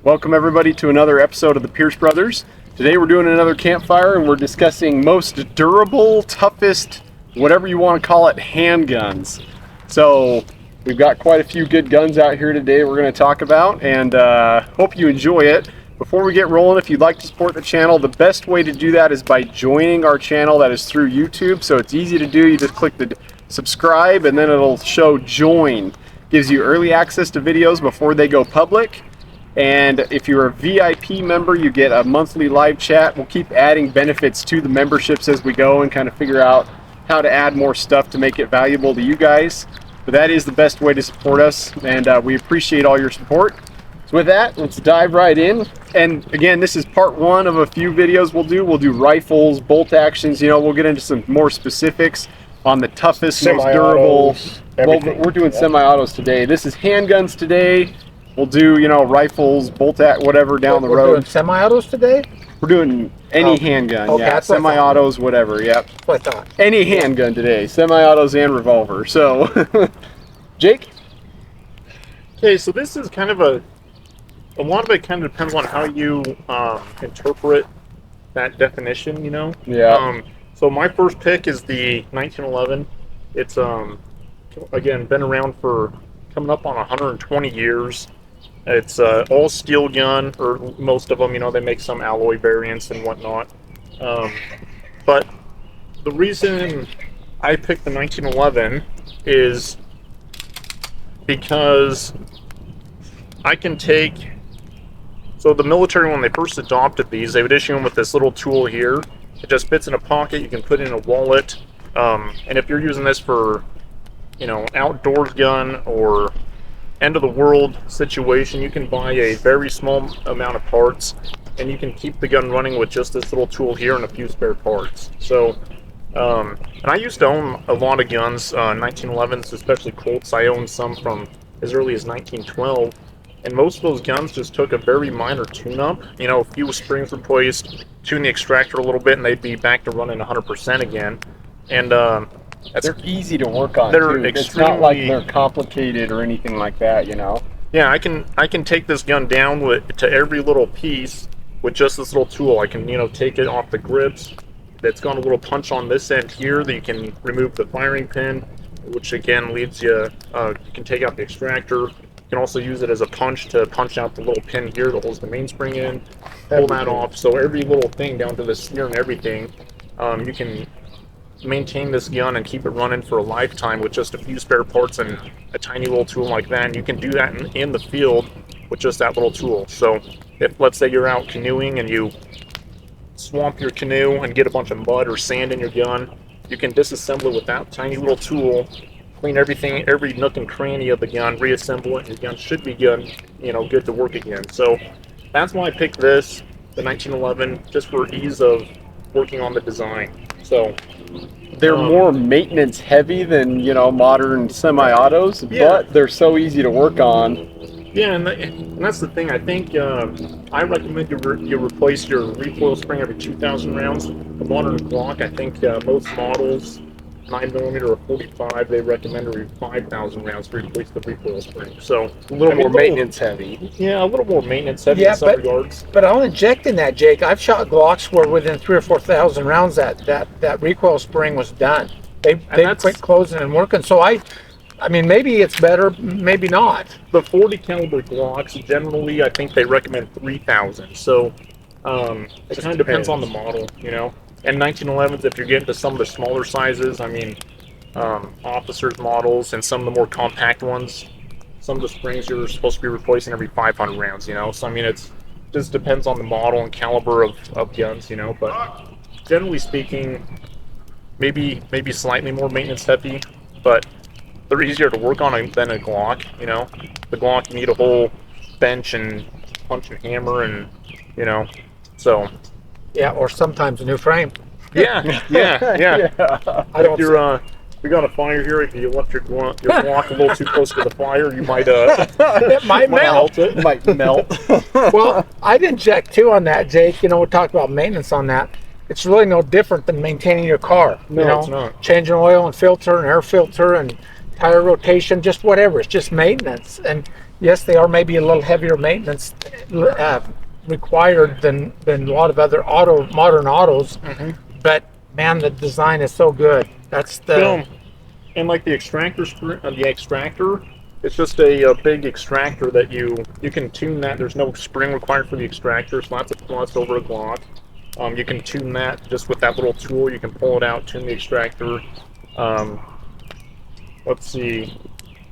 Welcome everybody to another episode of the Pierce Brothers. Today we're doing another campfire and we're discussing most durable, toughest, whatever you want to call it, handguns. So we've got quite a few good guns out here today we're going to talk about, and hope you enjoy it. Before we get rolling, if you'd like to support the channel, the best way to do that is by joining our channel. That is through YouTube, so it's easy to do. You just click the subscribe and then it'll show join. Gives you early access to videos before they go public. And if you're a VIP member, you get a monthly live chat. We'll keep adding benefits to the memberships as we go and kind of figure out how to add more stuff to make it valuable to you guys. But that is the best way to support us, and we appreciate all your support. So with that, let's dive right in. And again, this is part one of a few videos we'll do. We'll do rifles, bolt actions, we'll get into some more specifics on the toughest, most durable. Well, we're doing semi-autos today. This is handguns today. We'll do, rifles, whatever down the road. We're doing semi-autos today? We're doing any handgun, okay, yeah. Semi-autos, whatever, yep. That's what I thought. Any handgun today, semi-autos and revolver. So, Jake? Okay, so this is kind of a lot of it kind of depends on how you interpret that definition, Yeah. So my first pick is the 1911. It's, again, been around for coming up on 120 years. It's all steel gun, or most of them, they make some alloy variants and whatnot. But the reason I picked the 1911 is because I can take... So the military, when they first adopted these, they would issue them with this little tool here. It just fits in a pocket, you can put it in a wallet. And if you're using this for, outdoors gun or end of the world situation, you can buy a very small amount of parts and you can keep the gun running with just this little tool here and a few spare parts. So, and I used to own a lot of guns, 1911s, especially Colts. I owned some from as early as 1912. And most of those guns just took a very minor tune-up. A few springs replaced, tune the extractor a little bit, and they'd be back to running 100% again. And they're easy to work on, they're too. Extremely, it's not like they're complicated or anything like that, Yeah, I can take this gun down to every little piece with just this little tool. I can, take it off the grips. It's got a little punch on this end here that you can remove the firing pin, which again leads you, you can take out the extractor. You can also use it as a punch to punch out the little pin here that holds the mainspring in, pull that off. So every little thing down to the steer and everything, you can maintain this gun and keep it running for a lifetime with just a few spare parts and a tiny little tool like that. And you can do that in the field with just that little tool. So if, let's say, you're out canoeing and you swamp your canoe and get a bunch of mud or sand in your gun, you can disassemble it with that tiny little tool, clean everything, every nook and cranny of the gun, reassemble it, and your gun should be good to work again. So that's why I picked this, the 1911, just for ease of working on the design. So they're more maintenance heavy than, modern semi-autos, yeah. But they're so easy to work on. Yeah, and that's the thing. I think I recommend you replace your recoil spring every 2,000 rounds. The modern Glock, I think most models, 9mm or 45, they recommend every 5,000 rounds to replace the recoil spring. So a little more maintenance heavy. Yeah, a little more maintenance heavy in some regards. But I'll inject in that, Jake. I've shot Glocks where within 3,000 or 4,000 rounds that recoil spring was done. They quit closing and working. So I mean, maybe it's better, maybe not. The 40 caliber Glocks, generally, I think they recommend 3,000. So it kind of depends on the model, And 1911s, if you're getting to some of the smaller sizes, I mean, officers' models and some of the more compact ones, some of the springs you're supposed to be replacing every 500 rounds, So, I mean, it just depends on the model and caliber of guns, But generally speaking, maybe slightly more maintenance heavy, but they're easier to work on than a Glock, The Glock, you need a whole bench and punch and hammer and, so... Yeah, or sometimes a new frame. Yeah. I don't. We got a fire here. If you left your Glock a little too close to the fire, you might it might melt. It might melt. Well, I'd inject too on that, Jake. We talked about maintenance on that. It's really no different than maintaining your car. No, it's not. Changing oil and filter and air filter and tire rotation, just whatever. It's just maintenance. And yes, they are maybe a little heavier maintenance required than a lot of other modern autos. But man, the design is so good. That's the and like the extractor it's just a big extractor that you can tune that. There's no spring required for the extractor. It's lots of plus over a Glock. You can tune that just with that little tool. You can pull it out, tune the extractor. Let's see.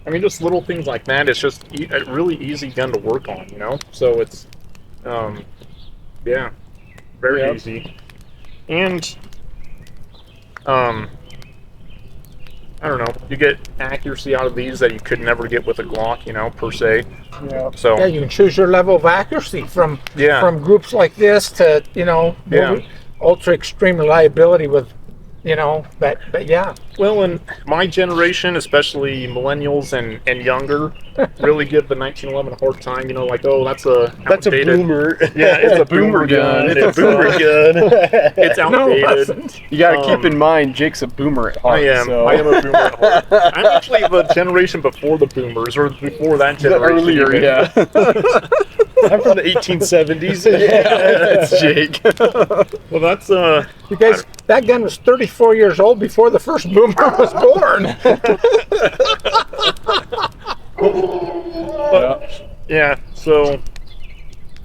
I mean, just little things like that. It's just a really easy gun to work on, you know? So it's, yeah, very easy. And, I don't know, you get accuracy out of these that you could never get with a Glock, you know, per se. Yeah. So yeah, you can choose your level of accuracy from groups like this to, you know, ultra extreme reliability with, you know, but yeah. Well, in my generation, especially millennials and younger, really give the 1911 a hard time. You know, like, oh, that's a boomer. Yeah, it's a boomer gun. It's a boomer gun. It's outdated. No, you got to keep in mind, Jake's a boomer at heart. I am a boomer at heart. I'm actually the generation before the boomers, or before that generation. Earlier, yeah. I'm from the 1870s. Yeah, that's Jake. Well, that's you guys, that gun was 34 years old before the first boomer was born. Yeah. So,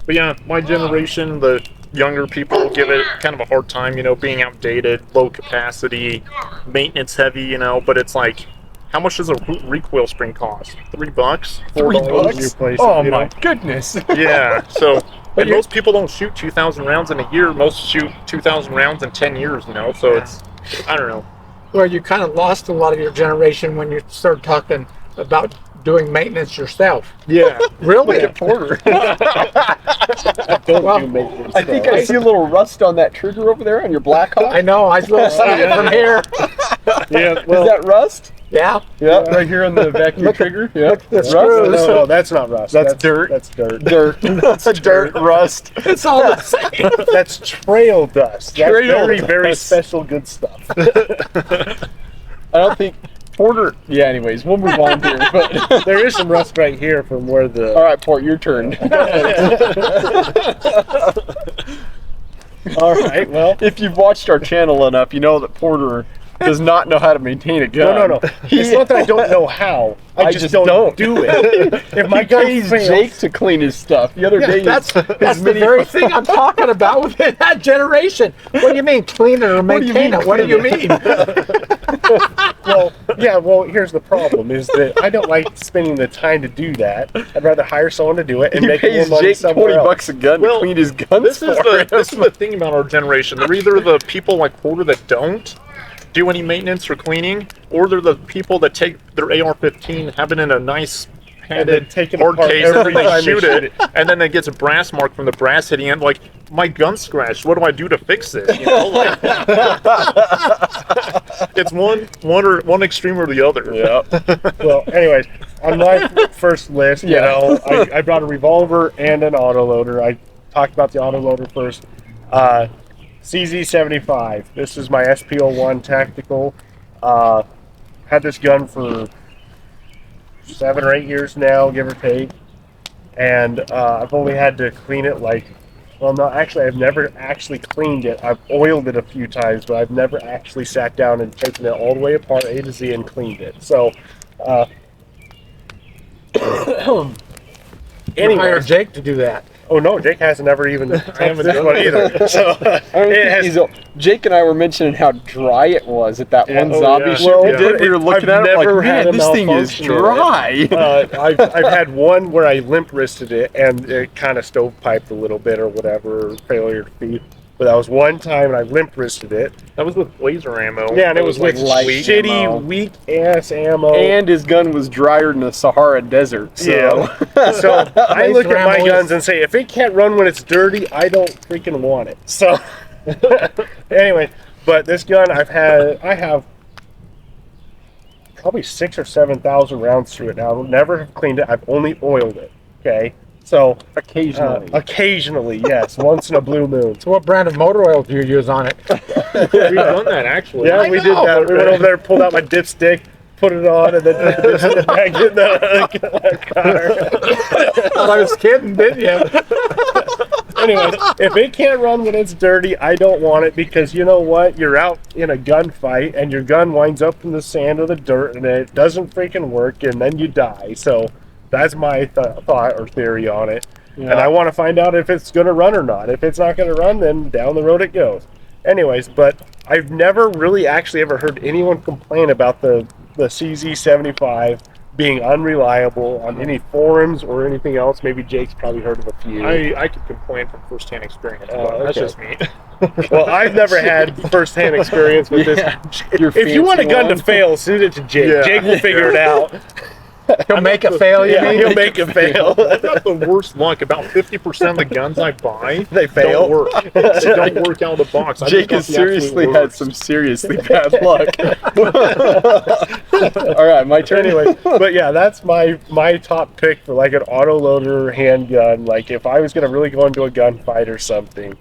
but yeah, my generation, the younger people give it kind of a hard time. You know, being outdated, low capacity, maintenance heavy. You know, but it's like, how much does a recoil spring cost? $3, $4. Oh my goodness! Yeah. So, and most people don't shoot 2,000 rounds in a year. Most shoot 2,000 rounds in 10 years. You know, so it's, I don't know. Well, you kind of lost a lot of your generation when you started talking about doing maintenance yourself. Yeah. Really? Look at Porter. I don't do maintenance. I think I see a little rust on that trigger over there on your Black Hawk. I know. I still see it from here. Yeah. Well, is that rust? Yeah. Yeah, right here on the back of your trigger. Yeah, that's rust. no, that's not rust. That's dirt. That's dirt. Dirt. That's dirt. Rust. It's all the same. That's trail dust. That's Trail very, dust. very special good stuff. I don't think Porter. Yeah. Anyways, we'll move on here. But There is some rust right here from where the. all right, Port, your turn. All right. Well, If you've watched our channel enough, you know that Porter does not know how to maintain a gun. no. It's not that I don't know how. I just don't do it. If my He gun pays fails, Jake to clean his stuff. The other day, That's the very thing I'm talking about within that generation. What do you mean, clean it or What do you maintain mean, it? What do you mean? well, here's the problem: is that I don't like spending the time to do that. I'd rather hire someone to do it and He make more pays money Jake somewhere else. $20 a gun to clean his guns This is for him. the thing about our generation. They're either the people like Porter that don't do any maintenance or cleaning, or they're the people that take their AR-15, have it in a nice handed take it hard apart case, and every then they time they shoot shoot it, and then it gets a brass mark from the brass hitting it. Like, my gun's scratched. What do I do to fix it? You know, like, it's one extreme or the other. Yeah. Well, anyways, on my first list, you know, I brought a revolver and an autoloader. I talked about the autoloader first. CZ75. This is my SP01 tactical. Had this gun for 7 or 8 years now, give or take. And I've only had to clean it well, no, actually, I've never actually cleaned it. I've oiled it a few times, but I've never actually sat down and taken it all the way apart, A to Z, and cleaned it. So, You hire Jake to do that. Oh no, Jake hasn't ever even touched this one either. So Jake and I were mentioning how dry it was at that one zombie shoot Well, we did. We were looking I've at it like, never had man, a this thing is malfunction in it. dry. I've had one where I limp wristed it and it kind of stovepiped a little bit or whatever, failure to feed. But that was one time and I limp wristed it. That was with laser ammo. Yeah, and it was with light shitty, ammo. weak ass ammo. And his gun was drier than the Sahara Desert. So. Yeah. So I Laser look at my ammo guns is- and say, if it can't run when it's dirty, I don't freaking want it. So anyway, but this gun I have probably 6,000 or 7,000 rounds through it now. Never have cleaned it. I've only oiled it. Okay. So occasionally, yes, once in a blue moon. So what brand of motor oil do you use on it? We've done that actually. Yeah, I we did know. that. We went over there, pulled out my dipstick, put it on, and then put the pistol back in the car. Thought I was kidding, didn't you? Anyways, if it can't run when it's dirty, I don't want it, because you know what? You're out in a gunfight and your gun winds up in the sand or the dirt and it doesn't freaking work, and then you die. So that's my thought or theory on it. Yeah. And I want to find out if it's going to run or not. If it's not going to run, then down the road it goes. Anyways, but I've never really actually ever heard anyone complain about the CZ75 being unreliable on any forums or anything else. Maybe Jake's probably heard of a few. I could complain from first-hand experience. But That's okay. just me. Well, I've never had first-hand experience with this. If you want a gun to fail, send it to Jake. Yeah. Jake will figure it out. He'll make it fail, you mean? He'll make it fail. I've got the worst luck. About 50% of the guns I buy They fail. don't work. They don't work out of the box. Jake has seriously had some seriously bad luck. All right, my turn. Anyway, but yeah, that's my top pick for like an autoloader handgun. Like if I was gonna really go into a gunfight or something,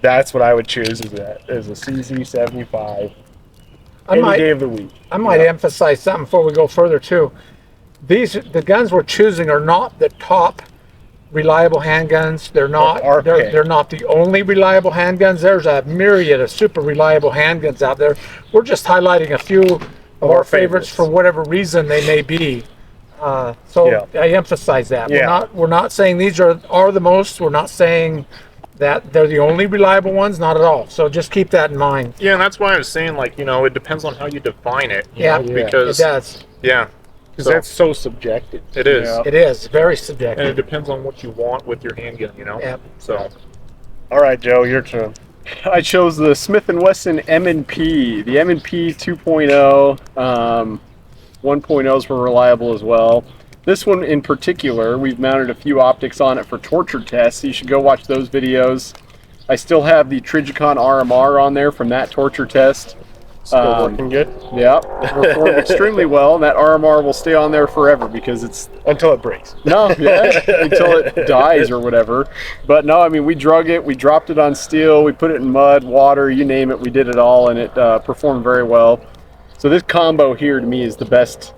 that's what I would choose as a CZ75 any day of the week. I might emphasize something before we go further too. The guns we're choosing are not the top reliable handguns. They're not. They're not the only reliable handguns. There's a myriad of super reliable handguns out there. We're just highlighting a few of our favorites for whatever reason they may be. So I emphasize that. Yeah. We're not saying these are the most. We're not saying that they're the only reliable ones. Not at all. So just keep that in mind. Yeah, and that's why I was saying, like, it depends on how you define it. You Yeah, know, because it does. Yeah, Because that's so subjective. it is. Yeah. It is very And it subjective. depends on what you want with your handgun, Yep. So, All right, Joe, your turn. I chose the Smith & Wesson M&P. The M&P 2.0. 1.0s were reliable as well. This one in particular, we've mounted a few optics on it for torture tests. So you should go watch those videos. I still have the Trigicon RMR on there from that torture test. Still working good? Yeah, performed extremely well, and that RMR will stay on there forever because it's Until it breaks. until it dies or whatever. But no, I mean, we drug it, we dropped it on steel, we put it in mud, water, you name it, we did it all, and it performed very well. So this combo here to me is the best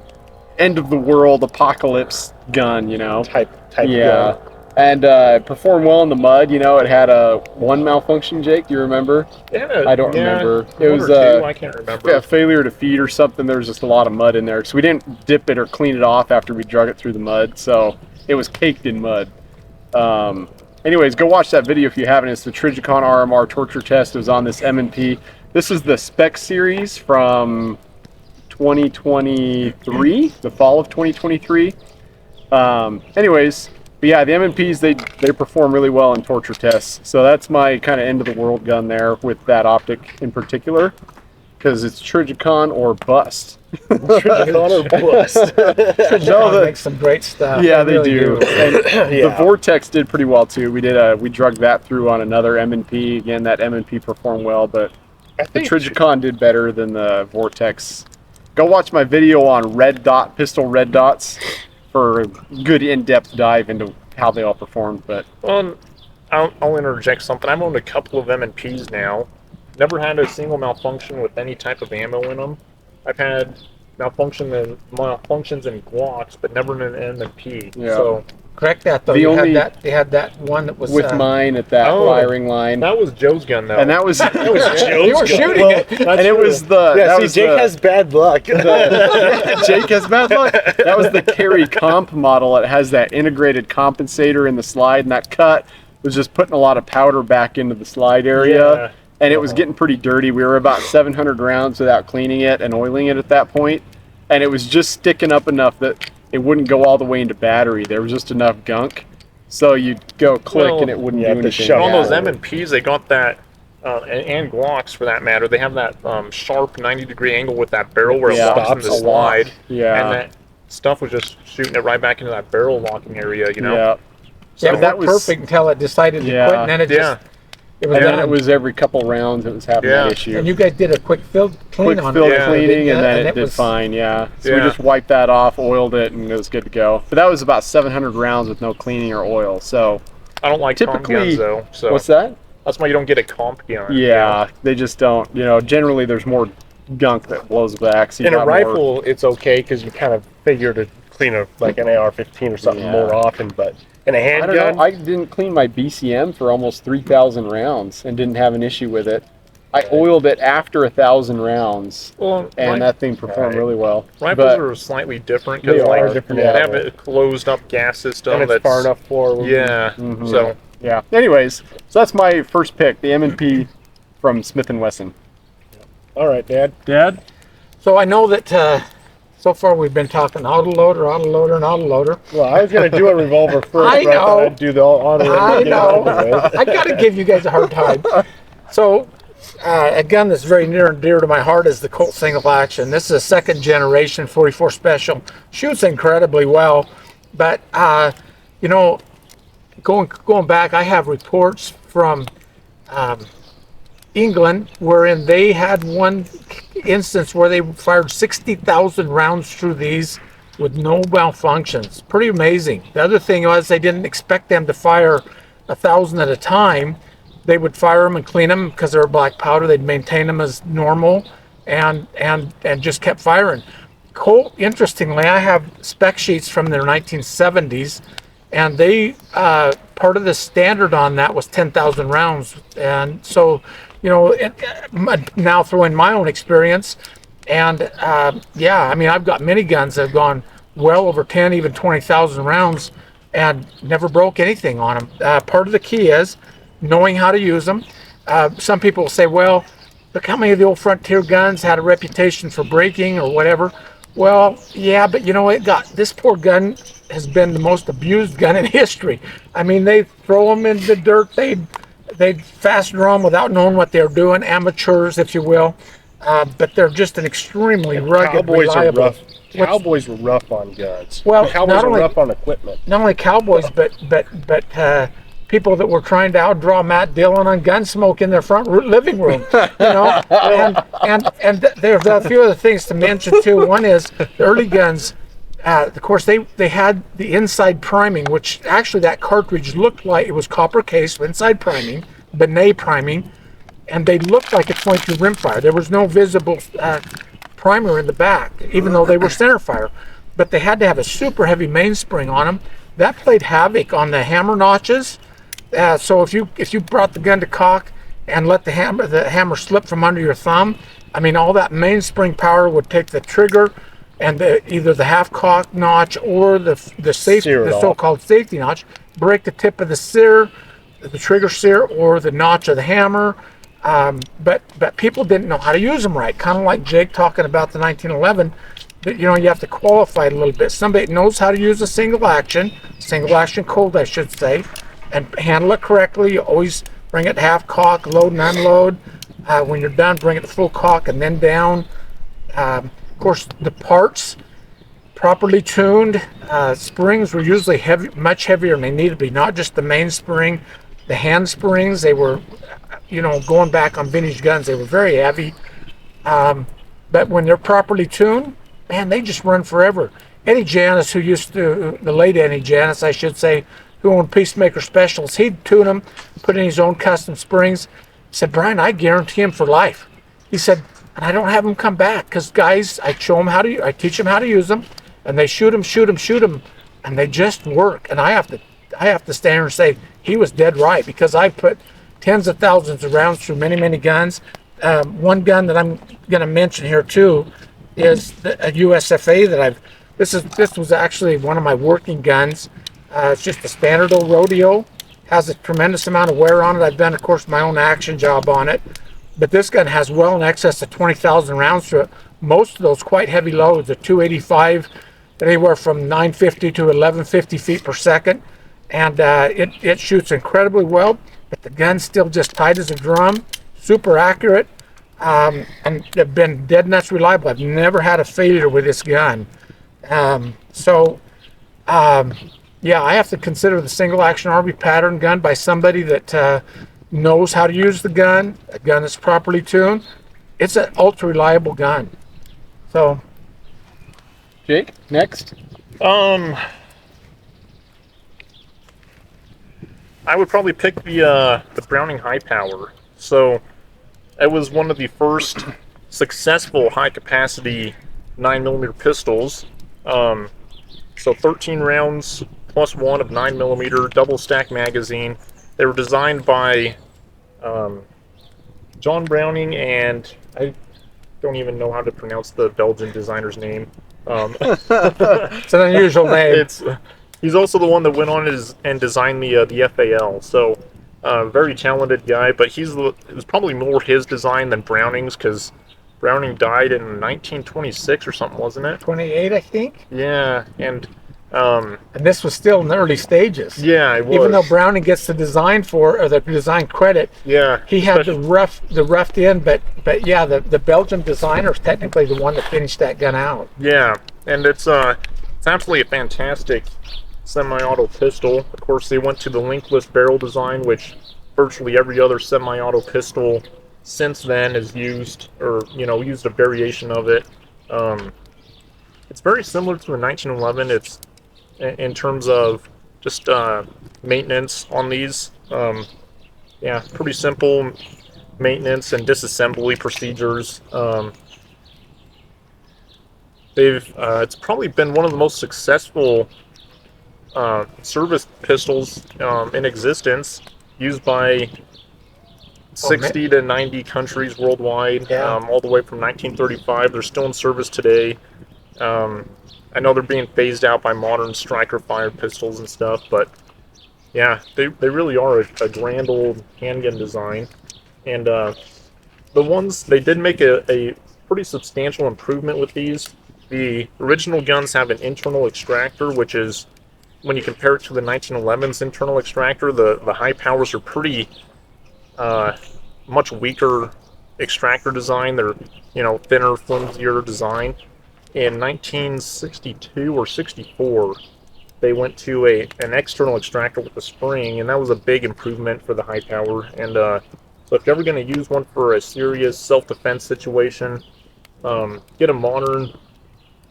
end of the world apocalypse gun, Type yeah. gun. And it performed well in the mud. It had one malfunction, Jake. Do you remember? yeah. I don't remember. It One was or two, I can't remember. yeah, failure to feed or something. There was just a lot of mud in there. So we didn't dip it or clean it off after we drug it through the mud. So it was caked in mud. Anyways, go watch that video if you haven't. It's the Trigicon RMR torture test. It was on this M&P. This is the Spec series from 2023, the fall of 2023. Anyways, but yeah, the M&Ps, they perform really well in torture tests. So that's my kind of end of the world gun there with that optic in particular, because it's Trigicon or bust. Trigicon or bust. Trigicon makes some great stuff. Yeah, they do. And Yeah. the Vortex did pretty well too. We drugged that through on another M&P. Again, that M&P performed well, but the Trigicon did better than the Vortex. Go watch my video on pistol red dots for a good in-depth dive into how they all performed. But Well, I'll interject something. I've owned a couple of M&Ps now. Never had a single malfunction with any type of ammo in them. I've had malfunctions in Glocks, but never in an M&P. Yeah. So Correct that though. The You only- had that one that was with mine at that Oh. firing line, that was Joe's gun, though. and that was You were shooting Well, it. and it was the Yeah, that see, was Jake the- has bad luck. Jake has bad luck. That was the carry comp model. It has that integrated compensator in the slide, and that cut was just putting a lot of powder back into the slide area. Yeah. And it was getting pretty dirty. We were about 700 rounds without cleaning it and oiling it at that point. And it was just sticking up enough that it wouldn't go all the way into battery. There was just enough gunk. So you'd go click Well, and it wouldn't yeah, do the anything. shove on those Yeah. M&Ps, they got that, and Glocks for that matter, they have that sharp 90-degree angle with that barrel where it Yeah. locks in the Stops a lot. slide. Yeah. And that stuff was just shooting it right back into that barrel locking area, Yeah. Yeah, So it that worked was perfect until it decided to Yeah. quit, and then it Yeah. just it was And done. then it was every couple rounds it was having Yeah. that issue. and you guys did a quick clean Quick on field it. Yeah. cleaning, Yeah, and then it did was fine. Yeah. So we Yeah. just wiped that off, oiled it, and it was good to go. But that was about 700 rounds with no cleaning or oil. So I don't like comp typically, guns, though. So what's that? that's why you don't get a comp gun. Yeah, they just don't. Generally there's more gunk that blows back. So you In a got more- rifle, it's okay because you kind of figure to clean like an AR-15 or something Yeah. more often. But in a I don't handgun, know. I didn't clean my BCM for almost 3,000 rounds and didn't have an issue with it. I oiled it after 1,000 rounds, Well, and that thing performed really well. rifles But are slightly different They because are like different they have animal. a closed up gas system and it's that's far enough forward. Yeah. Mhm. So yeah. Anyways, so that's my first pick, the M&P from Smith & Wesson. All right, Dad. Dad? So I know that so far we've been talking autoloader, and autoloader. Well, I was going to do a revolver first, I but I thought know. I'd do the auto. I know. I got to give you guys a hard time. So, a gun that's very near and dear to my heart is the Colt single action. This is a second generation 44 special. Shoots incredibly well, but you know, going back, I have reports from England wherein they had one instance where they fired 60,000 rounds through these with no malfunctions. Pretty amazing. The other thing was they didn't expect them to fire 1,000 at a time. They would fire them and clean them because they were black powder. They'd maintain them as normal and just kept firing. Colt, interestingly, I have spec sheets from their 1970s, and they part of the standard on that was 10,000 rounds. And so, you know, now throwing my own experience, and yeah, I mean, I've got many guns that have gone well over 10, even 20,000 rounds, and never broke anything on them. Part of the key is knowing how to use them. Some people say, well, look how many of the old Frontier guns had a reputation for breaking or whatever. Well, yeah, but you know, this poor gun has been the most abused gun in history. I mean, they throw them in the dirt, they'd fast draw them without knowing what they're doing, amateurs, if you will. But they're just an extremely rugged, Cowboys reliable. are rough. Cowboys were rough on guns. Well, Cowboys not are only- rough on equipment. Not only cowboys, but people that were trying to outdraw Matt Dillon on Gunsmoke in their front living room, you know. And there's a few other things to mention too. One is the early guns. Of course, they had the inside priming, which actually that cartridge looked like it was copper case with inside priming, Benet priming, and they looked like a 22 rimfire. There was no visible primer in the back, even though they were centerfire. But they had to have a super heavy mainspring on them. That played havoc on the hammer notches. So if you brought the gun to cock and let the hammer slip from under your thumb, I mean, all that mainspring power would take the trigger and either the half cock notch or the safety, Sear it the off. so-called safety notch, break the tip of the sear, the trigger sear, or the notch of the hammer. But people didn't know how to use them right. Kind of like Jake talking about the 1911. That, you know, you have to qualify it a little bit. Somebody that knows how to use a single action Colt, I should say, and handle it correctly. You always bring it half cock, load and unload. When you're done, bring it to full cock and then down. Of course, the parts properly tuned. Springs were usually heavy, much heavier than they needed to be. Not just the mainspring, the hand springs. They were, you know, going back on vintage guns, they were very heavy. But when they're properly tuned, man, they just run forever. Eddie Janis, the late Eddie Janis, I should say, who owned Peacemaker Specials, he'd tune them, put in his own custom springs. He said, Brian, I guarantee him for life. He said, and I don't have them come back because guys, I teach them how to use them, and they shoot them, and they just work. And I have to stand here and say he was dead right, because I put tens of thousands of rounds through many, many guns. One gun that I'm going to mention here too is a USFA that this was actually one of my working guns. It's just a standard old rodeo. Has a tremendous amount of wear on it. I've done, of course, my own action job on it. But this gun has well in excess of 20,000 rounds through it. Most of those quite heavy loads, are 285, anywhere from 950 to 1150 feet per second. And it shoots incredibly well, but the gun's still just tight as a drum, super accurate, and they've been dead nuts reliable. I've never had a failure with this gun. Yeah, I have to consider the single action RB pattern gun by somebody that knows how to use the gun, a gun that's properly tuned. It's an ultra reliable gun. So, Jake, next. I would probably pick the Browning High Power. So it was one of the first successful high-capacity 9mm pistols. So 13 rounds plus one of 9mm double-stack magazine. They were designed by John Browning, and I don't even know how to pronounce the Belgian designer's name. It's an unusual name. He's also the one that went on and designed the FAL. So very talented guy, but it was probably more his design than Browning's, because Browning died in 1926 or something, wasn't it? 28, I think. Yeah, and this was still in the early stages. yeah, it was. Even though Browning gets the design the design credit, yeah, he had the roughed in, but yeah, the Belgian designer is technically the one that finished that gun out. Yeah, and it's absolutely a fantastic semi-auto pistol. Of course, they went to the linkless barrel design, which virtually every other semi-auto pistol since then has used, or used a variation of it. It's very similar to a 1911. It's in terms of just maintenance on these. Yeah, pretty simple maintenance and disassembly procedures. It's probably been one of the most successful service pistols in existence, used by 60 to 90 countries worldwide, all the way from 1935. They're still in service today. I know they're being phased out by modern striker-fired pistols and stuff, but yeah, they really are a grand old handgun design. And the ones, they did make a pretty substantial improvement with these. The original guns have an internal extractor, which is, when you compare it to the 1911's internal extractor, the high powers are pretty much weaker extractor design. They're thinner, flimsier design. In 1962 or 64, they went to an external extractor with a spring, and that was a big improvement for the high power. And so if you're ever going to use one for a serious self-defense situation, get a modern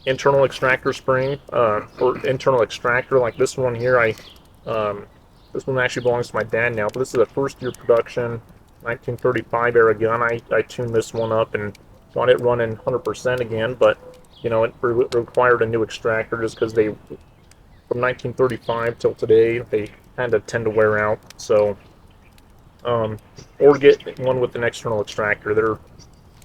internal extractor spring, or internal extractor like this one here. This one actually belongs to my dad now, but this is a first-year production 1935 era gun. I tuned this one up and got it running 100% again, but it required a new extractor just because from 1935 till today, they kind of tend to wear out. So, or get one with an external extractor. They're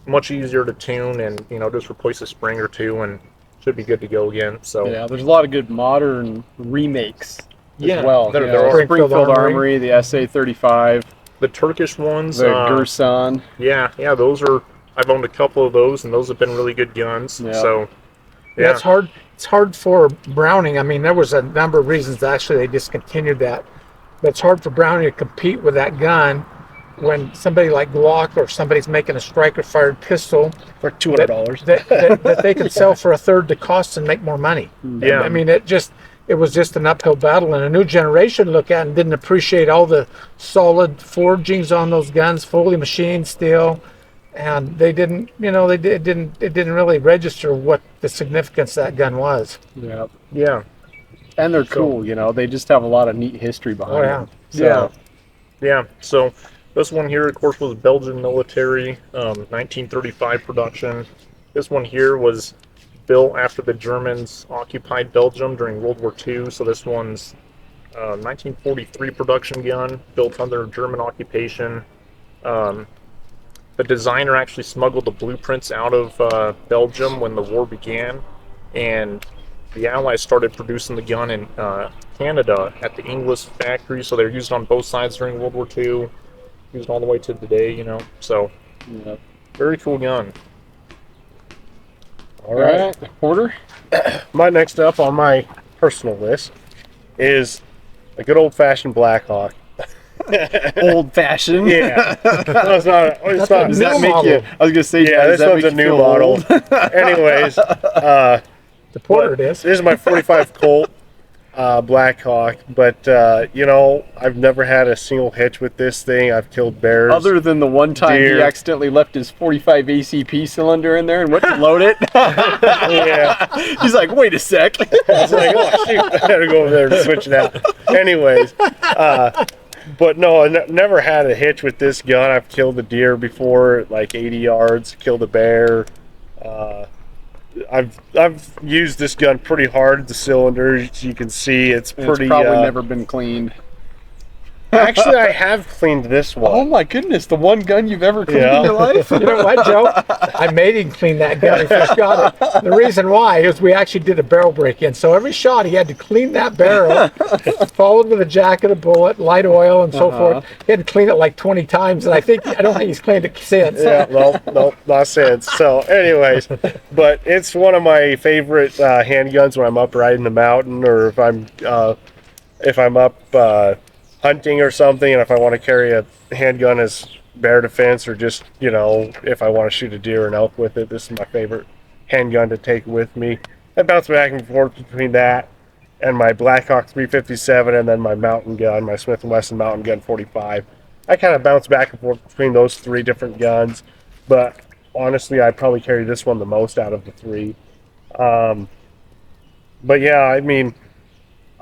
much easier to tune, and just replace a spring or two and should be good to go again. So yeah, there's a lot of good modern remakes as well. There are. Springfield Armory, the SA-35, the Turkish ones, the Gerson. Yeah, those are. I've owned a couple of those, and those have been really good guns. Yeah. So, yeah, it's hard. It's hard for Browning. I mean, there was a number of reasons actually they discontinued that, but it's hard for Browning to compete with that gun when somebody like Glock or somebody's making a striker-fired pistol for $200 that they could sell for a third the cost and make more money. Yeah, I mean, it was just an uphill battle, and a new generation looked at and didn't appreciate all the solid forgings on those guns, fully machined steel. And they didn't, it didn't really register what the significance that gun was. Yeah. And they're cool, they just have a lot of neat history behind them. So. Yeah. So this one here, of course, was Belgian military, 1935 production. This one here was built after the Germans occupied Belgium during World War II. So this one's 1943 production gun, built under German occupation. The designer actually smuggled the blueprints out of Belgium when the war began, and the Allies started producing the gun in Canada at the Inglis factory, so they're used on both sides during World War II, used all the way to today, So, very cool gun. All right, Porter? My next up on my personal list is a good old-fashioned Blackhawk. Old-fashioned. Yeah. No, it's not. Does that make you? I was gonna say, yeah. This one's a new model. Anyways, the Porter it is. This is my 45 Colt Blackhawk, but I've never had a single hitch with this thing. I've killed bears. Other than the one time deer. he accidentally left his 45 ACP cylinder in there and went to load it. Yeah. He's like, wait a sec. I was like, oh shoot, I gotta go over there and switch it out. Anyways, But no, never had a hitch with this gun. I've killed a deer before at like 80 yards, killed a bear. I've used this gun pretty hard. The cylinder, as you can see, it's pretty. It's probably never been cleaned. Actually, I have cleaned this one. Oh my goodness, the one gun you've ever cleaned in your life? You know what, Joe? I made him clean that gun. He first got it. The reason why is we actually did a barrel break-in. So every shot, he had to clean that barrel, followed with a jacket, a bullet, light oil, and so forth. He had to clean it like 20 times, and I don't think he's cleaned it since. Yeah, no, not since. So, anyways, but it's one of my favorite handguns when I'm up riding the mountain, or if I'm up hunting or something, and if I want to carry a handgun as bear defense, or just, if I want to shoot a deer or an elk with it, this is my favorite handgun to take with me. I bounce back and forth between that and my Blackhawk 357, and then my mountain gun, my Smith & Wesson mountain gun 45. I kind of bounce back and forth between those three different guns, but honestly, I probably carry this one the most out of the three. But yeah, I mean,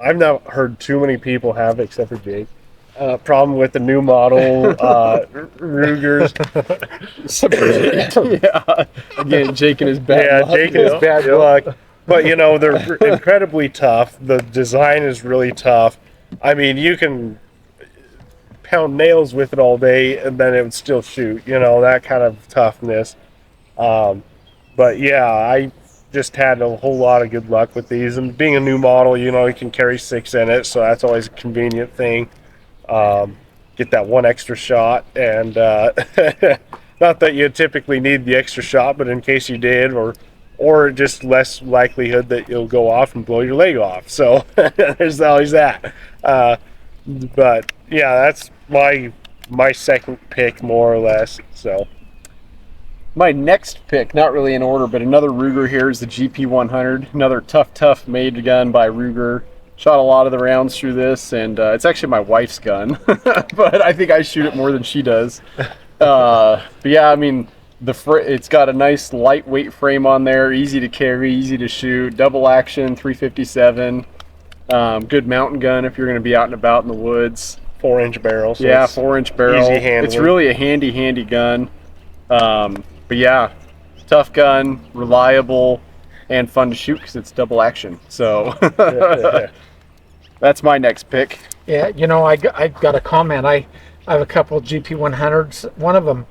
I've not heard too many people have it, except for Jake. Problem with the new model Rugers. Yeah. Again, Jake and his bad luck. Jake and his bad luck. But they're incredibly tough. The design is really tough. I mean, you can pound nails with it all day, and then it would still shoot. That kind of toughness. But yeah, I just had a whole lot of good luck with these, and being a new model, you can carry 6 in it, so that's always a convenient thing. Get that one extra shot, and not that you typically need the extra shot, but in case you did, or just less likelihood that you'll go off and blow your leg off. So there's always that. But yeah, that's my second pick, more or less. So. My next pick, not really in order, but another Ruger here is the GP100. Another tough made gun by Ruger. Shot a lot of the rounds through this, and it's actually my wife's gun, but I think I shoot it more than she does. But yeah, I mean, it's got a nice lightweight frame on there, easy to carry, easy to shoot, double action, 357. Good mountain gun if you're going to be out and about in the woods. 4-inch barrel. So yeah, 4-inch barrel. Easy handling. It's really a handy gun. But yeah, tough gun, reliable, and fun to shoot because it's double action. So that's my next pick. Yeah, I got a comment. I have a couple of GP100s. One of them,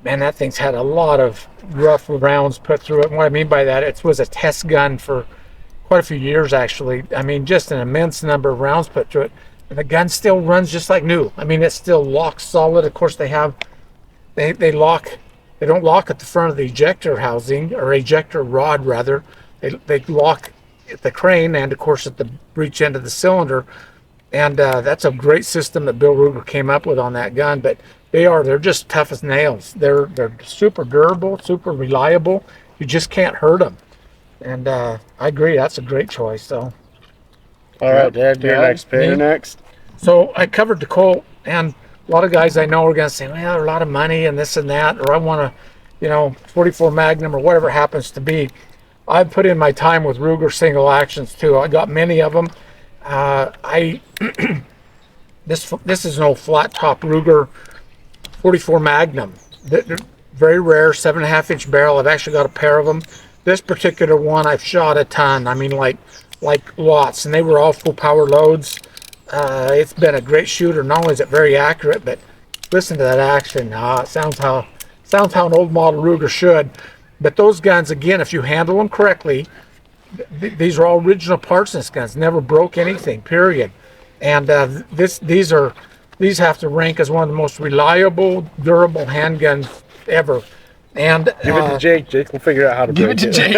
man, that thing's had a lot of rough rounds put through it. And what I mean by that, it was a test gun for quite a few years, actually. I mean, just an immense number of rounds put through it. And the gun still runs just like new. I mean, it still locks solid. Of course, they lock. They don't lock at the front of the ejector housing, or ejector rod rather. They lock at the crane and of course at the breech end of the cylinder. And that's a great system that Bill Ruger came up with on that gun. But they're just tough as nails. They're super durable, super reliable. You just can't hurt them. And I agree, that's a great choice. So. All right, Dad, your next pick. You're next. So I covered the Colt, and a lot of guys I know are going to say, well, they're a lot of money and this and that, or I want a, 44 Magnum or whatever it happens to be. I've put in my time with Ruger single actions too. I got many of them. This is an old flat top Ruger 44 Magnum. They're very rare, 7.5-inch barrel. I've actually got a pair of them. This particular one I've shot a ton. I mean, like lots, and they were all full power loads. It's been a great shooter. Not only is it very accurate, but listen to that action. It sounds how an old model Ruger should. But those guns, again, if you handle them correctly, these are all original parts in this guns. Never broke anything, period. And these have to rank as one of the most reliable, durable handguns ever. And give it to Jake. Jake will figure out how to give it to Jake.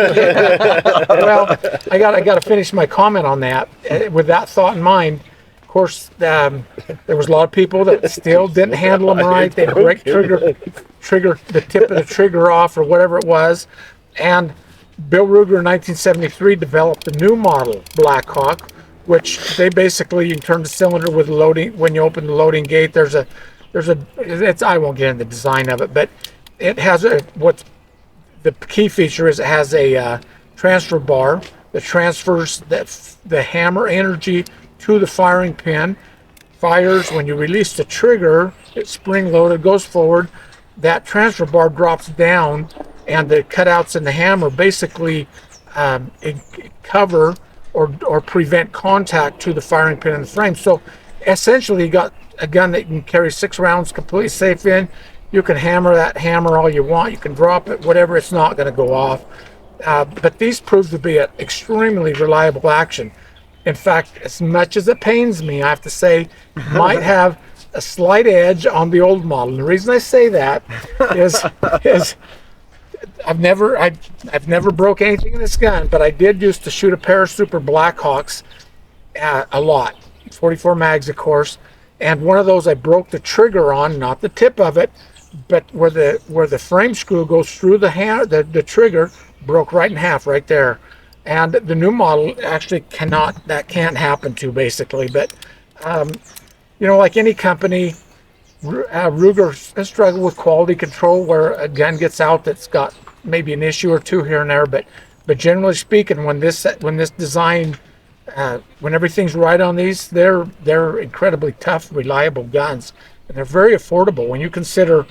Well, I got to finish my comment on that. With that thought in mind, of course, there was a lot of people that still didn't handle them right. They'd break trigger the tip of the trigger off or whatever it was. And Bill Ruger in 1973 developed the new model Blackhawk, which they basically, you can turn the cylinder with loading. When you open the loading gate, I won't get into the design of it, but it has the key feature is it has a transfer bar that transfers the hammer energy to the firing pin fires. When you release the trigger, it's spring loaded, goes forward. That transfer bar drops down, and the cutouts in the hammer basically cover or prevent contact to the firing pin in the frame. So essentially, you got a gun that can carry 6 rounds completely safe in. You can hammer that hammer all you want. You can drop it, whatever. It's not going to go off. But these prove to be an extremely reliable action. In fact, as much as it pains me, I have to say, might have a slight edge on the old model. And the reason I say that is I've never broke anything in this gun, but I did used to shoot a pair of Super Blackhawks a lot, 44 mags, of course. And one of those I broke the trigger on, not the tip of it, but where the frame screw goes through the trigger, broke right in half right there. And the new model actually can't happen to, basically. But you know, like any company, Ruger has struggled with quality control where a gun gets out that's got maybe an issue or two here and there. But generally speaking, when this design, when everything's right on these, they're incredibly tough, reliable guns, and they're very affordable when you consider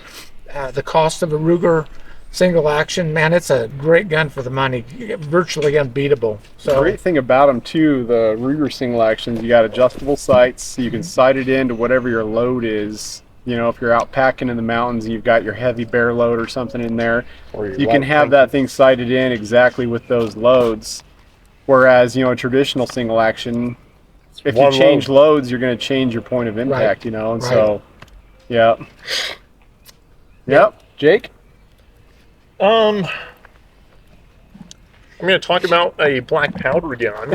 the cost of a Ruger single action. Man, it's a great gun for the money, virtually unbeatable. So the great thing about them too, the Ruger single actions, you got adjustable sights, so you can sight it into whatever your load is. You know, if you're out packing in the mountains, you've got your heavy bear load or something in there, you can have that thing sighted in exactly with those loads. Whereas, you know, a traditional single action, if you change loads, you're going to change your point of impact, you know, and so, yeah. Yep. Jake? I'm going to talk about a black powder gun.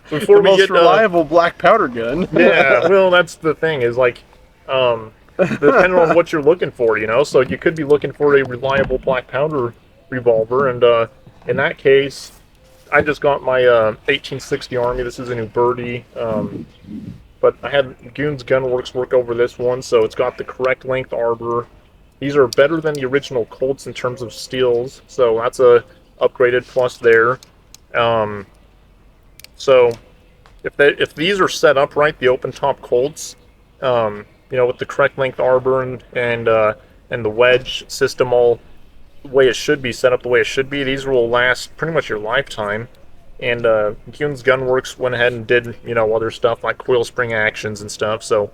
Before the most reliable black powder gun. Yeah, well, that's the thing is like, depending on what you're looking for, you know, so you could be looking for a reliable black powder revolver, and in that case, I just got my 1860 Army. This is a new birdie, but I had Goons Gunworks work over this one, so it's got the correct length arbor. These are better than the original Colts in terms of steels, so that's a upgraded plus there. So if these are set up right, the open top Colts, you know, with the correct length arbor and the wedge system all the way it should be set up, the way it should be, these will last pretty much your lifetime. And Goons Gunworks went ahead and did, you know, other stuff like coil spring actions and stuff. So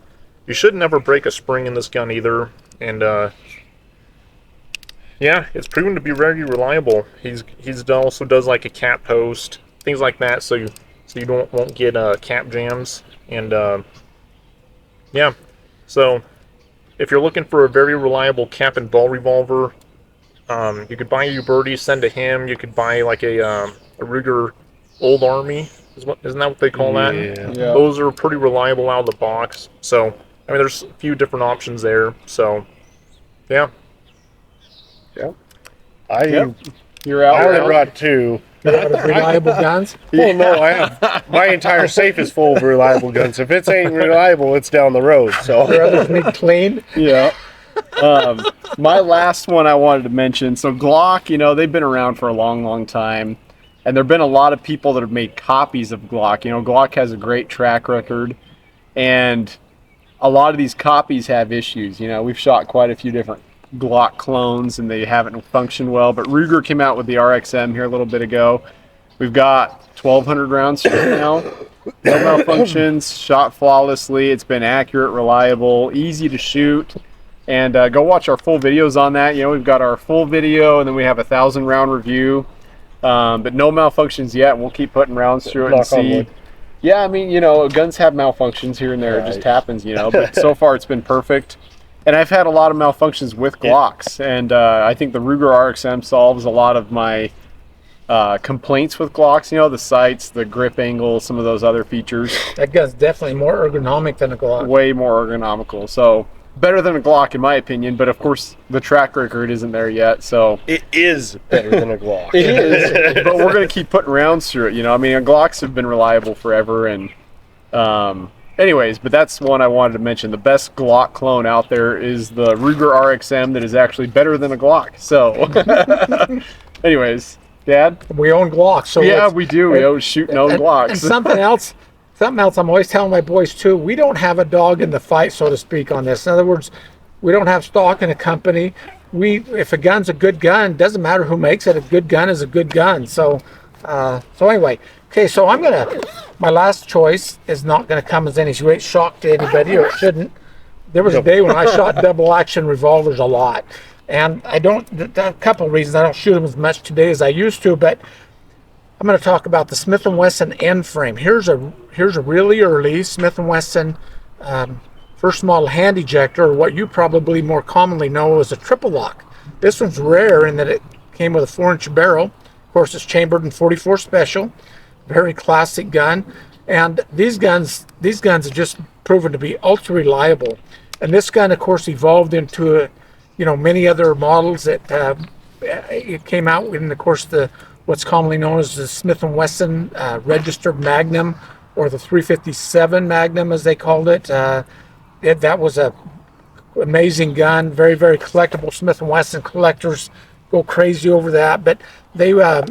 you should never break a spring in this gun either. And yeah, it's proven to be very reliable. He's also does like a cap post, things like that, so you won't get cap jams. And yeah, so if you're looking for a very reliable cap and ball revolver, you could buy your birdie, send to him. You could buy like a Ruger Old Army, isn't that what they call that? Yeah. Those are pretty reliable out of the box. So I mean, there's a few different options there. So yeah. You're out. I only brought 2. reliable guns. Well, no, I have my entire safe is full of reliable guns. If it ain't reliable, it's down the road. So Your others need clean. Yeah. My last one I wanted to mention. So Glock, you know, they've been around for a long, long time, and there've been a lot of people that have made copies of Glock. You know, Glock has a great track record, and a lot of these copies have issues. You know, we've shot quite a few different Glock clones, and they haven't functioned well. But Ruger came out with the RXM here a little bit ago. We've got 1,200 rounds right now. No malfunctions, shot flawlessly. It's been accurate, reliable, easy to shoot. And go watch our full videos on that. You know, we've got our full video, and then we have a 1,000-round review. But no malfunctions yet. We'll keep putting rounds through it and see. Yeah, I mean, you know, guns have malfunctions here and there. Right. It just happens, you know. But so far, it's been perfect. And I've had a lot of malfunctions with Glocks, and I think the Ruger RXM solves a lot of my complaints with Glocks. You know, the sights, the grip angle, some of those other features. That gun's definitely more ergonomic than a Glock. Way more ergonomical. So better than a Glock in my opinion, but of course the track record isn't there yet. So it is better than a Glock. It is, but we're going to keep putting rounds through it. You know, I mean, Glocks have been reliable forever, and anyways, but that's one I wanted to mention. The best Glock clone out there is the Ruger RXM that is actually better than a Glock. So, anyways, Dad? We own Glocks. So yeah, we do. We own shooting own Glocks. And something else, something else I'm always telling my boys too, we don't have a dog in the fight, so to speak, on this. In other words, we don't have stock in a company. If a gun's a good gun, doesn't matter who makes it, a good gun is a good gun. So anyway, okay, so my last choice is not gonna come as any great shock to anybody, or it shouldn't. There was a day when I shot double action revolvers a lot. And I don't, a couple of reasons, I don't shoot them as much today as I used to, but I'm going to talk about the Smith & Wesson end frame. Here's a really early Smith & Wesson first model hand ejector, or what you probably more commonly know as a triple lock. This one's rare in that it came with a 4-inch barrel. Of course, it's chambered in 44 special, very classic gun. And these guns have just proven to be ultra reliable. And this gun, of course, evolved into many other models that it came out in, of course, what's commonly known as the Smith & Wesson registered Magnum, or the 357 Magnum, as they called it. That was a amazing gun, very, very collectible. Smith & Wesson collectors go crazy over that, but they were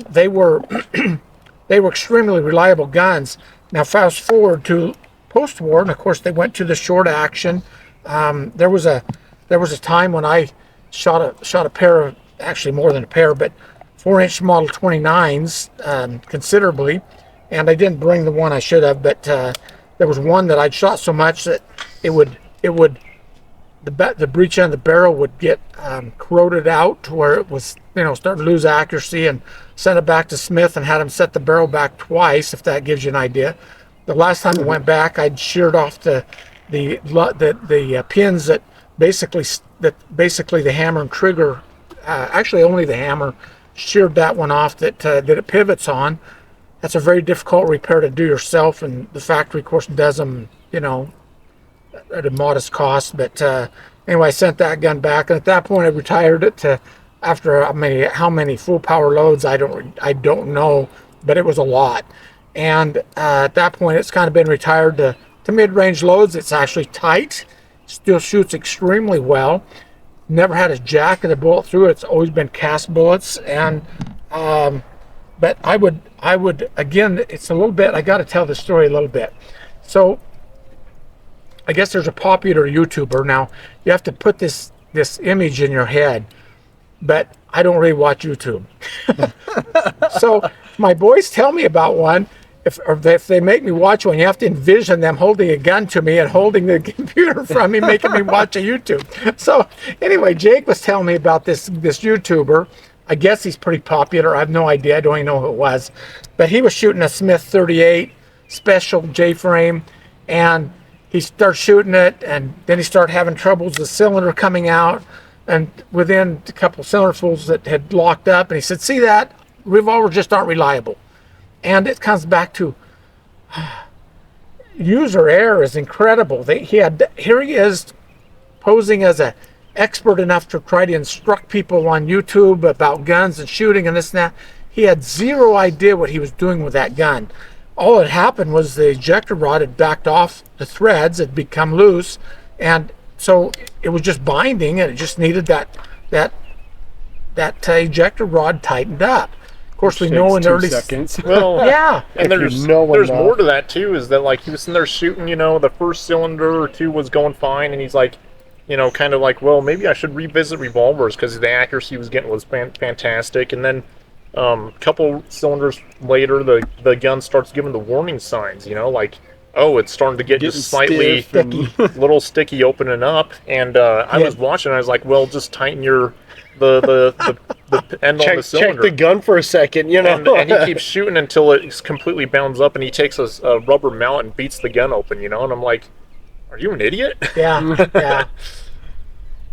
they were extremely reliable guns. Now, fast forward to post-war, and of course, they went to the short action. There was a time when I shot a pair of, actually more than a pair, but 4-inch Model 29s considerably, and I didn't bring the one I should have, but there was one that I'd shot so much that the breech end of the barrel would get corroded out to where it was starting to lose accuracy, and sent it back to Smith and had him set the barrel back twice, if that gives you an idea. The last time I went back, I'd sheared off the pins that basically the hammer and trigger, actually only the hammer, sheared that one off that it pivots on. That's a very difficult repair to do yourself, and the factory, of course, does them, at a modest cost. But anyway, I sent that gun back, and at that point, I retired it to, after how many full power loads, I don't know, but it was a lot. And at that point, it's kind of been retired to mid-range loads. It's actually tight, still shoots extremely well. Never had a jack of a bullet through it. It's always been cast bullets. And but I would again, it's a little bit, I got to tell the story a little bit. So I guess there's a popular YouTuber. Now you have to put this image in your head, but I don't really watch YouTube. So my boys tell me about one. If they make me watch one, you have to envision them holding a gun to me and holding the computer from me, making me watch a YouTube. So anyway, Jake was telling me about this YouTuber. I guess he's pretty popular. I have no idea. I don't even know who it was. But he was shooting a Smith 38 special J-frame, and he started shooting it, and then he started having troubles with the cylinder coming out, and within a couple cylinderfuls that had locked up, and he said, see that? Revolvers just aren't reliable. And it comes back to user error is incredible. Here he is posing as an expert enough to try to instruct people on YouTube about guns and shooting and this and that. He had zero idea what he was doing with that gun. All that happened was the ejector rod had backed off the threads, had become loose, and so it was just binding, and it just needed that ejector rod tightened up. Of course, we know in the early seconds. Well, yeah, and there's more to that too. Is that like he was sitting there shooting, the first cylinder or two was going fine, and he's like, kind of like, well, maybe I should revisit revolvers because the accuracy was fantastic. And then a couple cylinders later, the gun starts giving the warning signs. Like, oh, it's starting to get just slightly little sticky opening up. And I was watching, and I was like, well, just tighten the end on the cylinder. Check the gun for a second, And he keeps shooting until it's completely bounds up, and he takes a rubber mallet and beats the gun open, And I'm like, are you an idiot? Yeah, yeah.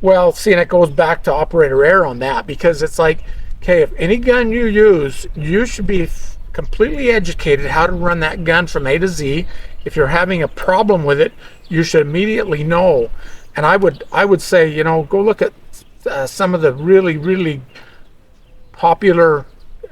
Well, see, and it goes back to operator error on that, because it's like, okay, if any gun you use, you should be completely educated how to run that gun from A to Z. If you're having a problem with it, you should immediately know. And I would say, go look at some of the really, really popular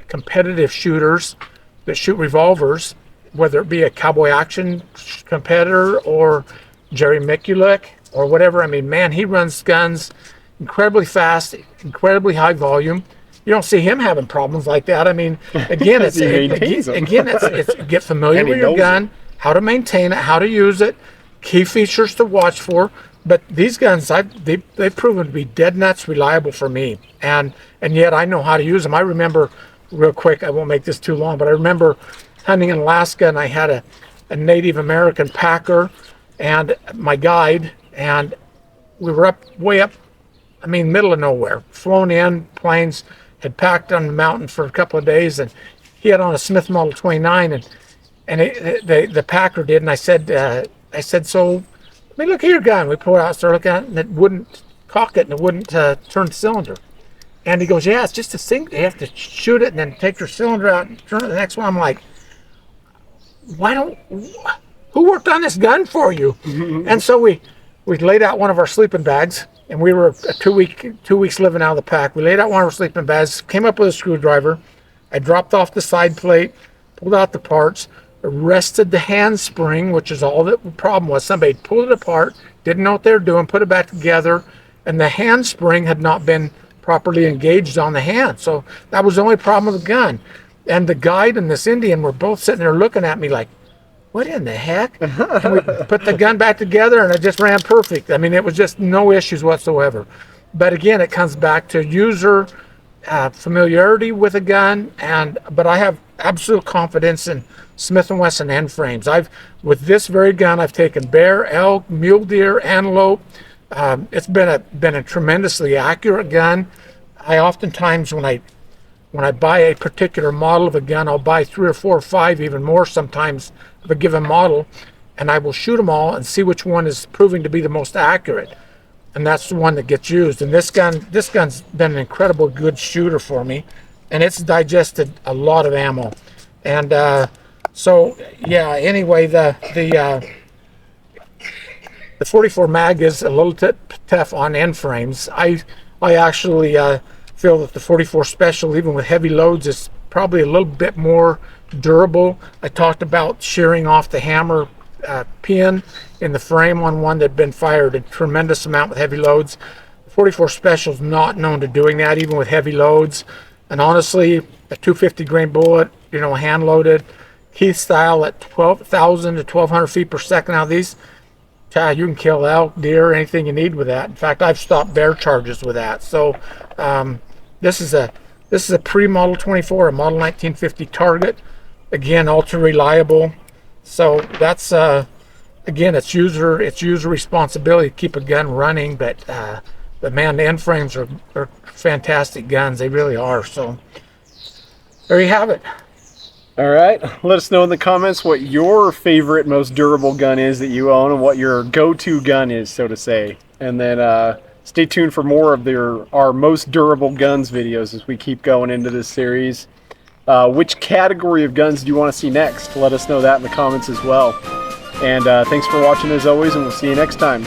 competitive shooters that shoot revolvers, whether it be a Cowboy Action competitor or Jerry Mikulek or whatever. I mean, man, he runs guns incredibly fast, incredibly high volume. You don't see him having problems like that. I mean, again, it's get familiar with your gun, how to maintain it, how to use it, key features to watch for. But these guns, they've proven to be dead nuts reliable for me, and yet I know how to use them. I remember, real quick, I won't make this too long, but I remember hunting in Alaska, and I had a Native American packer and my guide, and we were way up, I mean, middle of nowhere, flown in, planes, had packed on the mountain for a couple of days, and he had on a Smith Model 29, and the packer did, and I said, so, let me look at your gun. We pulled it out, started looking at it, and it wouldn't cock it, and it wouldn't turn the cylinder. And he goes, yeah, it's just a single. You have to shoot it and then take your cylinder out and turn it to the next one. I'm like, who worked on this gun for you? And so we laid out one of our sleeping bags, and we were 2 weeks living out of the pack. We laid out one of our sleeping bags, came up with a screwdriver. I dropped off the side plate, pulled out the parts, arrested the handspring, which is all that the problem was. Somebody pulled it apart, didn't know what they were doing, put it back together, and the handspring had not been properly engaged on the hand. So that was the only problem with the gun. And the guide and this Indian were both sitting there looking at me like, what in the heck? And we put the gun back together, and it just ran perfect. I mean, it was just no issues whatsoever. But again, it comes back to user familiarity with a gun, but I have absolute confidence in Smith & Wesson end frames. With this very gun, I've taken bear, elk, mule deer, antelope. It's been a tremendously accurate gun. I oftentimes, when I buy a particular model of a gun, I'll buy 3 or 4 or 5, even more sometimes, of a given model, and I will shoot them all and see which one is proving to be the most accurate. And that's the one that gets used. And this gun's been an incredible good shooter for me, and it's digested a lot of ammo. And so yeah. Anyway, the 44 mag is a little tough on end frames. I actually feel that the 44 Special, even with heavy loads, is probably a little bit more durable. I talked about shearing off the hammer pin in the frame on one that had been fired a tremendous amount with heavy loads. The 44 Special is not known to doing that, even with heavy loads. And honestly, a 250 grain bullet, hand loaded, Keith style at 12,000 to 1,200 feet per second. Now these, you can kill elk, deer, anything you need with that. In fact, I've stopped bear charges with that. So this is a pre-Model 24, a Model 1950 Target. Again, ultra reliable. So that's again, it's user responsibility to keep a gun running. But man, the end frames are fantastic guns. They really are. So there you have it. All right, let us know in the comments what your favorite, most durable gun is that you own, and what your go-to gun is, so to say. And then stay tuned for more of our most durable guns videos as we keep going into this series. Which category of guns do you want to see next? Let us know that in the comments as well. And thanks for watching as always, and we'll see you next time.